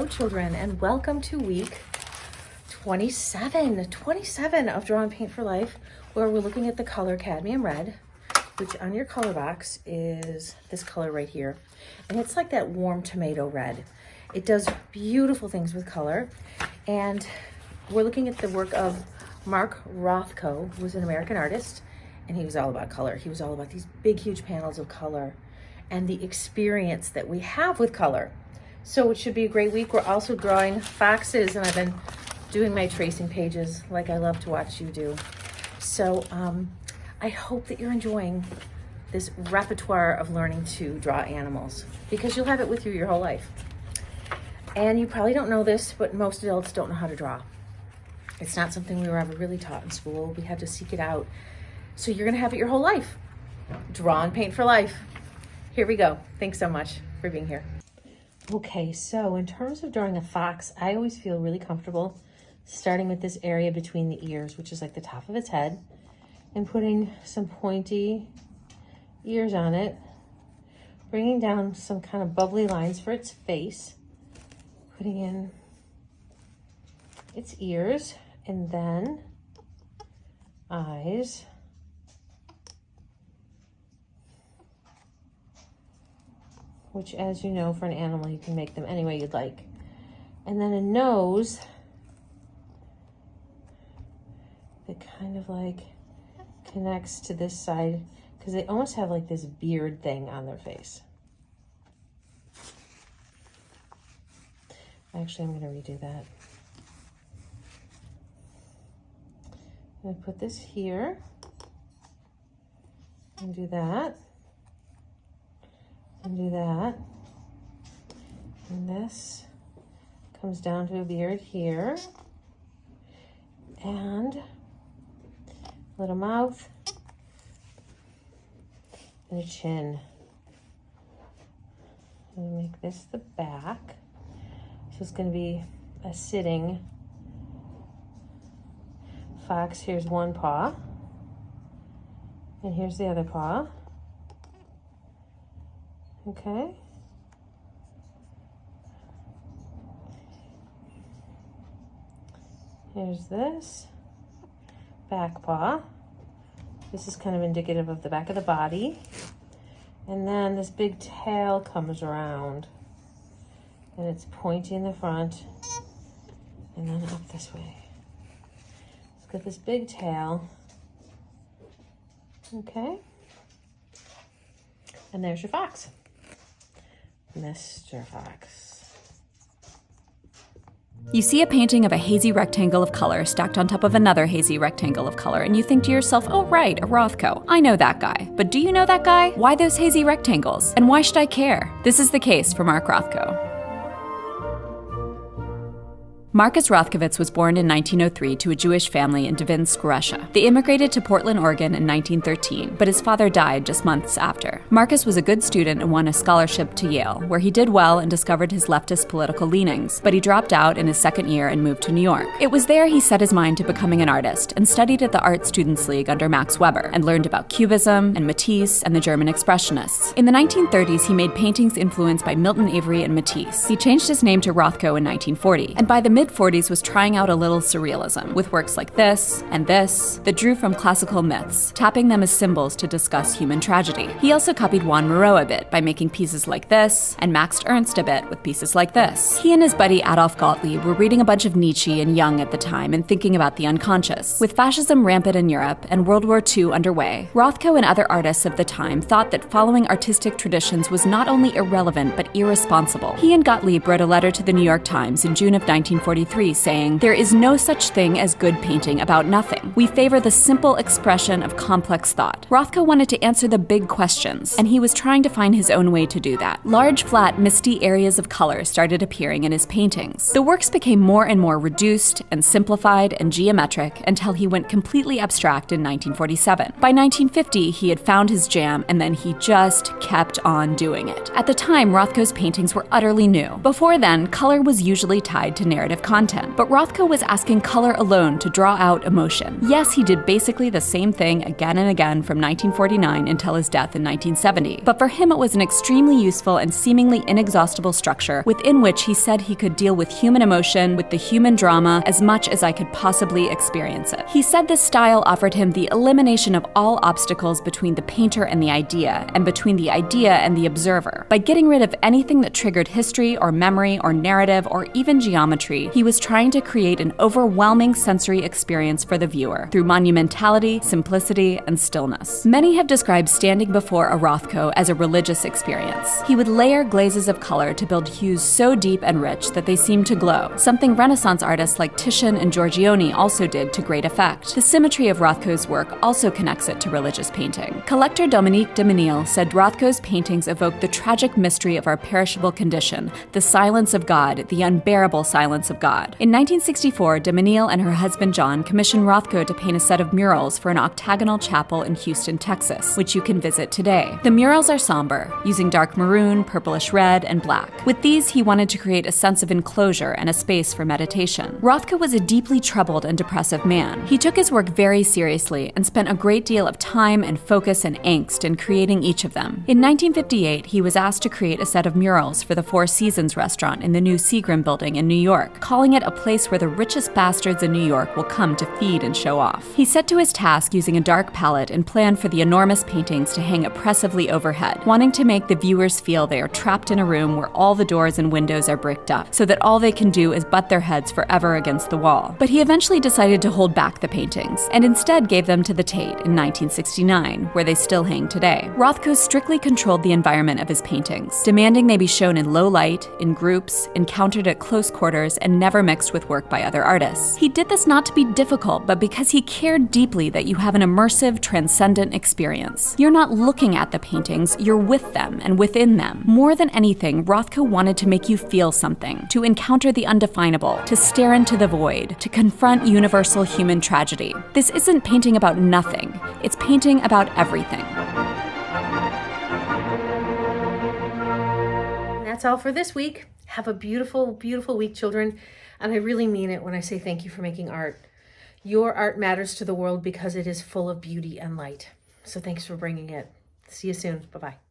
children, and welcome to week 27 of Draw and Paint for Life, where we're looking at the color cadmium red, which on your color box is this color right here. And it's like that warm tomato red. It does beautiful things with color. And we're looking at the work of Mark Rothko, who was an American artist, and he was all about color. He was all about these big, huge panels of color and the experience that we have with color. So it should be a great week. We're also drawing foxes, and I've been doing my tracing pages like I love to watch you do. So I hope that you're enjoying this repertoire of learning to draw animals, because you'll have it with you your whole life. And you probably don't know this, but most adults don't know how to draw. It's not something we were ever really taught in school. We had to seek it out. So you're gonna have it your whole life. Draw and paint for life. Here we go. Thanks so much for being here. Okay, so in terms of drawing a fox, I always feel really comfortable starting with this area between the ears, which is like the top of its head, and putting some pointy ears on it, bringing down some kind of bubbly lines for its face, putting in its ears, and then eyes, which, as you know, for an animal, you can make them any way you'd like. And then a nose that kind of like connects to this side, because they almost have like this beard thing on their face. Actually, I'm going to redo that. I'm going to put this here and do that. And do that, and this comes down to a beard here, and a little mouth, and a chin. I'm going to make this the back, so it's going to be a sitting fox. Here's one paw, and here's the other paw. Okay. Here's this back paw. This is kind of indicative of the back of the body. And then this big tail comes around, and it's pointy in the front and then up this way. It's got this big tail. Okay. And there's your fox. Mr. Fox. You see a painting of a hazy rectangle of color stacked on top of another hazy rectangle of color, and you think to yourself, oh right, a Rothko. I know that guy. But do you know that guy? Why those hazy rectangles? And why should I care? This is the case for Mark Rothko. Marcus Rothkowitz was born in 1903 to a Jewish family in Dvinsk, Russia. They immigrated to Portland, Oregon in 1913, but his father died just months after. Marcus was a good student and won a scholarship to Yale, where he did well and discovered his leftist political leanings, but he dropped out in his second year and moved to New York. It was there he set his mind to becoming an artist and studied at the Art Students League under Max Weber and learned about Cubism and Matisse and the German Expressionists. In the 1930s, he made paintings influenced by Milton Avery and Matisse. He changed his name to Rothko in 1940, and by the mid-40s was trying out a little surrealism, with works like this and this that drew from classical myths, tapping them as symbols to discuss human tragedy. He also copied Juan Moreau a bit by making pieces like this, and Max Ernst a bit with pieces like this. He and his buddy Adolf Gottlieb were reading a bunch of Nietzsche and Jung at the time and thinking about the unconscious. With fascism rampant in Europe and World War II underway, Rothko and other artists of the time thought that following artistic traditions was not only irrelevant but irresponsible. He and Gottlieb wrote a letter to the New York Times in June of 1943 saying, "There is no such thing as good painting about nothing. We favor the simple expression of complex thought." Rothko wanted to answer the big questions, and he was trying to find his own way to do that. Large, flat, misty areas of color started appearing in his paintings. The works became more and more reduced and simplified and geometric until he went completely abstract in 1947. By 1950, he had found his jam, and then he just kept on doing it. At the time, Rothko's paintings were utterly new. Before then, color was usually tied to narrative narrative content. But Rothko was asking color alone to draw out emotion. Yes, he did basically the same thing again and again from 1949 until his death in 1970. But for him, it was an extremely useful and seemingly inexhaustible structure within which he said he could deal with human emotion, with the human drama, as much as I could possibly experience it. He said this style offered him the elimination of all obstacles between the painter and the idea, and between the idea and the observer. By getting rid of anything that triggered history or memory or narrative or even geometry, he was trying to create an overwhelming sensory experience for the viewer through monumentality, simplicity, and stillness. Many have described standing before a Rothko as a religious experience. He would layer glazes of color to build hues so deep and rich that they seemed to glow, something Renaissance artists like Titian and Giorgione also did to great effect. The symmetry of Rothko's work also connects it to religious painting. Collector Dominique de Menil said Rothko's paintings evoke the tragic mystery of our perishable condition, the silence of God, the unbearable silence of God. In 1964, de Menil and her husband John commissioned Rothko to paint a set of murals for an octagonal chapel in Houston, Texas, which you can visit today. The murals are somber, using dark maroon, purplish red, and black. With these, he wanted to create a sense of enclosure and a space for meditation. Rothko was a deeply troubled and depressive man. He took his work very seriously and spent a great deal of time and focus and angst in creating each of them. In 1958, he was asked to create a set of murals for the Four Seasons restaurant in the new Seagram building in New York, calling it a place where the richest bastards in New York will come to feed and show off. He set to his task using a dark palette and planned for the enormous paintings to hang oppressively overhead, wanting to make the viewers feel they are trapped in a room where all the doors and windows are bricked up, so that all they can do is butt their heads forever against the wall. But he eventually decided to hold back the paintings, and instead gave them to the Tate in 1969, where they still hang today. Rothko strictly controlled the environment of his paintings, demanding they be shown in low light, in groups, encountered at close quarters, and never mixed with work by other artists. He did this not to be difficult, but because he cared deeply that you have an immersive, transcendent experience. You're not looking at the paintings, you're with them and within them. More than anything, Rothko wanted to make you feel something, to encounter the undefinable, to stare into the void, to confront universal human tragedy. This isn't painting about nothing, it's painting about everything. That's all for this week. Have a beautiful, beautiful week, children. And I really mean it when I say thank you for making art. Your art matters to the world because it is full of beauty and light. So thanks for bringing it. See you soon. Bye-bye.